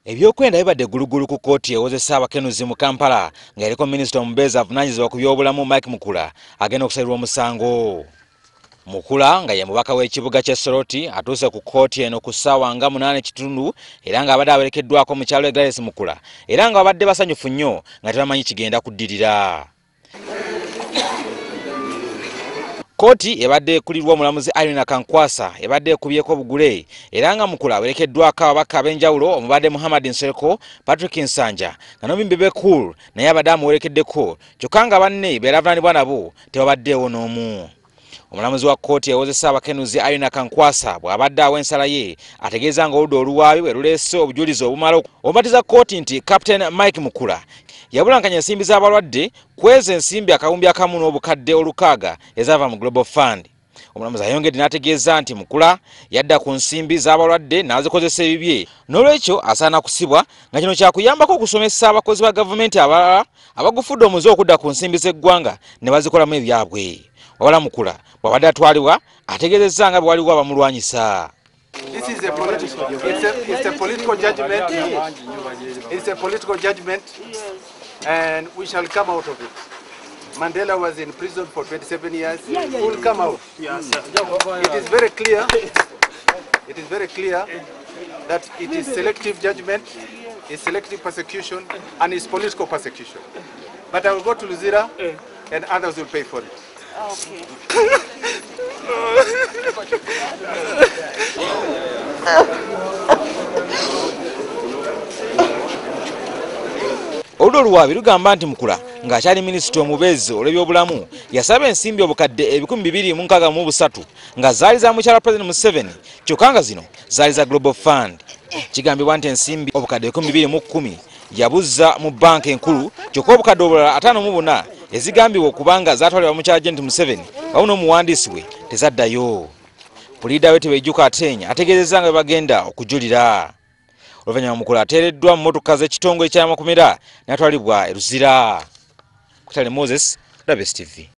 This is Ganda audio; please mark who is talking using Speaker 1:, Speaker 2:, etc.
Speaker 1: Ebyokwenda bibadde gulugulu ku kkooti ewozesa abakEnuzi mu Kampala nga yaliko Minisita omubeezi avunaanyizibwa ku byobulamu MUKULA agenda okusalirwa omusango. MUKULA nga ye mubaka w'ekibuga ky'e Soroti atuuse ku kkooti eno ku ssaawa nga 8:30 era nga abadde awerekeddwako mukyalo ekalize MUKULA era nga babadde basanyufu nnyo nga tebamanyi kigenda kuddirira. Kkooti ebadde ekulirwa omulamuzi alina ebadde ekubyeko obugule era nga MUKULA awerekeddwako ababaka ab'enjawulo omubadde Muhammad Nsereko, Patrick Nsanja nga n'omubimbi Bekul naye abadde amuwerekeddeko kyokka nga banne beeravunaanibwa nabo tebabaddeewo n'omu. Omulamuzi wa kkooti ewozesa abakEnuzi alina bw'abadde awa ensala ye ategeeza nga oludda oluwaabi bwe luleese obujulizi obumala obubatiza kkooti nti Capt MUKULA yabulankanya ensimbi z'abalwadde kweza ensimbi akawumbi akamu n'obukadde 600 ezaava mu Global Fund. Omulamuzi ayongedde n'ategeeza nti MUKULA yadda ku nsimbi z'abalwadde n'azikozesa ebibye n'olwekyo asaana kusibwa nga kino kyakuyambako okusomesa abakozi ba gavumenti abalala abagufudde omuze okudda ku nsimbi z'eggwanga ne bazikolamu ebyabwe. Wabula MUKULA bw'abadde atwalibwa ategeezezza nga bwe waliwo abamulwanyisa.
Speaker 2: This is a political judgment. It's a political judgment, and we shall come out of it. Mandela was in prison for 27 years. We will come out. It is very clear. It is very clear that it is selective judgment, it's selective persecution, and it's political persecution. But I will go to Luzira, and others will pay for it. Okay.
Speaker 1: Olwo luwaabi lugamba nti MUKULA ng'akyali minisita omubeezi olw'ebyobulamu yasaba ensimbi obukadde 263 nga zaali za mukyala President Museveni kyokka nga zino zaali za Global Fund. Kigambibwa nti ensimbi obukadde 210 yabuzza mu banka enkulu kyokka obukadde obulala 54 ezigambibwa okubanga zaatwalibwa mukyala President Museveni wamu n'omuwandiisi we tezaddayo. Puliida we Tebejjuka Atenya ategeezezza nga bagenda okujulira. Oluvannyuma MUKULA ateereddwa mu mmotoka z'ekitongole kya kkomera n'atwalibwa e Luzira. Moses Mukitale, WFS TV.